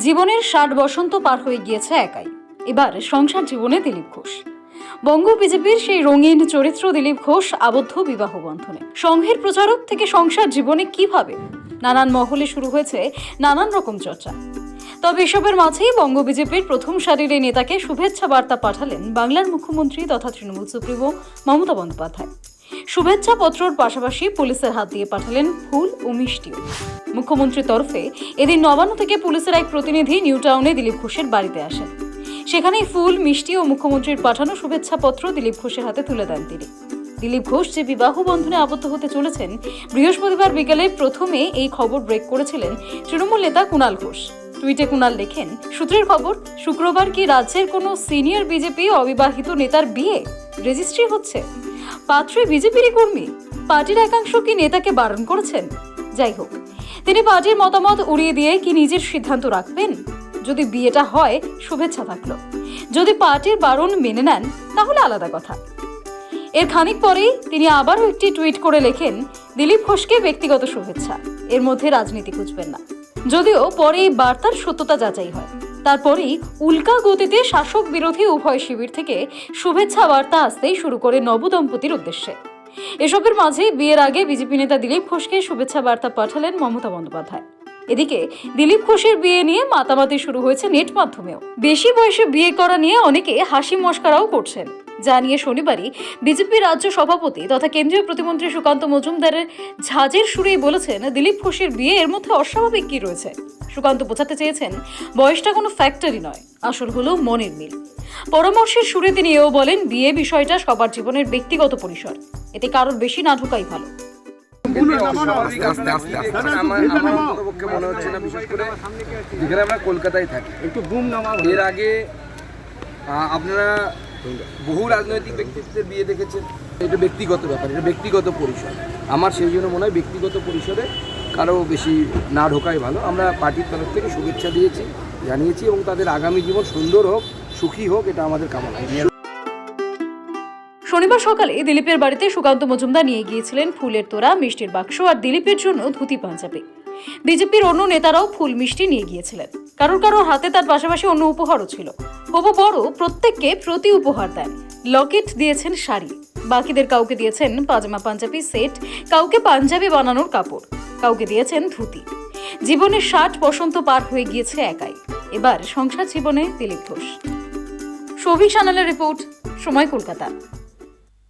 জীবনের ৬০ বসন্ত পার হয়ে গিয়েছে একাই। এবার সংসার জীবনে দিলীপ ঘোষ। বঙ্গ বিজেপির সেই রঙিন চরিত্র দিলীপ ঘোষ আবদ্ধ বিবাহ বন্ধনে। সংঘের প্রচারক থেকে সংসার জীবনে কিভাবে নানান মহলে শুরু হয়েছে নানান রকম চর্চা। তবে এসবের মাঝেই বঙ্গ বিজেপির প্রথম সারির এই নেতাকে শুভেচ্ছা বার্তা পাঠালেন বাংলার মুখ্যমন্ত্রী তথা তৃণমূল সুপ্রিমো মমতা বন্দ্যোপাধ্যায়। শুভেচ্ছা পত্রর পাশাপাশি পুলিশের হাত দিয়ে পাঠালেন ফুল ও মিষ্টিও। মুখ্যমন্ত্রীর তরফে এদিন নবান্ন থেকে পুলিশের এক প্রতিনিধি নিউ টাউনে দিলীপ ঘোষের বাড়িতে আসেন। সেখানেই ফুল, মিষ্টি ও মুখ্যমন্ত্রীর পাঠানো শুভেচ্ছা পত্র দিলীপ ঘোষের হাতে তুলে দেন তিনি। দিলীপ ঘোষ যে বিবাহ বন্ধনে আবদ্ধ হতে চলেছেন, বৃহস্পতিবার বিকেলে প্রথমে এই খবর ব্রেক করেছিলেন তৃণমূল নেতা কুণাল ঘোষ। টুইটে কুণাল লেখেন, সূত্রের খবর, শুক্রবার কি রাজ্যের কোনো সিনিয়র বিজেপি অবিবাহিত নেতার বিয়ে রেজিস্ট্রি হচ্ছে? পাত্রী বিজেপিরই কর্মী। পার্টির একাংশ কি নেতাকে বারণ করেছেন? যাই হোক, তিনি পার্টির মতামত উড়িয়ে দিয়ে কি নিজের সিদ্ধান্ত রাখবেন? যদি বিয়েটা হয়, শুভেচ্ছা থাকলো। যদি পার্টির বারণ মেনে নেন, তাহলে আলাদা কথা। এর খানিক পরেই তিনি আবারও একটি টুইট করে লেখেন, দিলীপ ঘোষকে ব্যক্তিগত শুভেচ্ছা, এর মধ্যে রাজনীতি খুঁজবেন না। যদিও পরে এই বার্তার সত্যতা যাচাই হয়। তারপরেই উল্কা গতিতে শাসক বিরোধী উভয় শিবির থেকে শুভেচ্ছা বার্তা আসতেই শুরু করে নবদম্পতির উদ্দেশ্যে। এসবের মাঝে বিয়ের আগে বিজেপি নেতা দিলীপ ঘোষকে শুভেচ্ছা বার্তা পাঠালেন মমতা বন্দ্যোপাধ্যায়। এদিকে দিলীপ ঘোষের বিয়ে নিয়ে মাতামাতি শুরু হয়েছে নেট মাধ্যমেও। বেশি বয়সে বিয়ে করা নিয়ে অনেকে হাসি মশকারাও করছেন, যা নিয়ে শনিবারই বিজেপি রাজ্য সভাপতি তথা কেন্দ্রীয় প্রতিমন্ত্রী সুকান্ত মজুমদারের ঝাঁজের সুরেই বলেছেন, দিলীপ ঘোষের বিয়ে এর মধ্যে অস্বাভাবিক কি রয়েছে? সুকান্ত বোঝাতে চেয়েছেন, বয়সটা কোনো ফ্যাক্টরি নয়, আসল হলো মনের মিল। পরামর্শের সুরে তিনি এও বলেন, বিয়ে বিষয়টা সবার জীবনের ব্যক্তিগত পরিসর, এতে কারোর বেশি না ঢোকাই ভালো। মনে হচ্ছে না, বিশেষ করে যেখানে আমরা কলকাতায় থাকি। এর আগে আপনারা বহু রাজনৈতিক ব্যক্তিত্বের বিয়ে দেখেছেন। এটা ব্যক্তিগত ব্যাপার, এটা ব্যক্তিগত পরিসর। আমার সেই জন্য মনে হয় ব্যক্তিগত পরিসরে কারো বেশি না ঢোকাই ভালো। আমরা পার্টির তরফ থেকে শুভেচ্ছা দিয়েছি, জানিয়েছি, এবং তাদের আগামী জীবন সুন্দর হোক, সুখী হোক, এটা আমাদের কামনা। শনিবার সকালে দিলীপের বাড়িতে সুকান্ত মজুমদার নিয়ে গিয়েছিলেন ফুলের তোড়া, মিষ্টির বাক্স আর দিলীপের জন্য ধুতি পাঞ্জাবি। বিজেপির অন্য নেতারাও ফুল মিষ্টি নিয়ে গিয়েছিলেন। কারোর কারোর হাতে তার পাশাপাশি অন্য উপহারও ছিল। হবু বড় প্রত্যেককে প্রতি উপহার দেন। লকেট দিয়েছেন শাড়ি, বাকিদের কাউকে দিয়েছেন পাজামা পাঞ্জাবি সেট, কাউকে পাঞ্জাবি বানানোর কাপড়, কাউকে দিয়েছেন ধুতি। জীবনের ৬০ বসন্ত পার হয়ে গিয়েছে একাই। এবার সংসার জীবনে দিলীপ ঘোষ। সৌভিক সানালের রিপোর্ট, সময়, কলকাতা।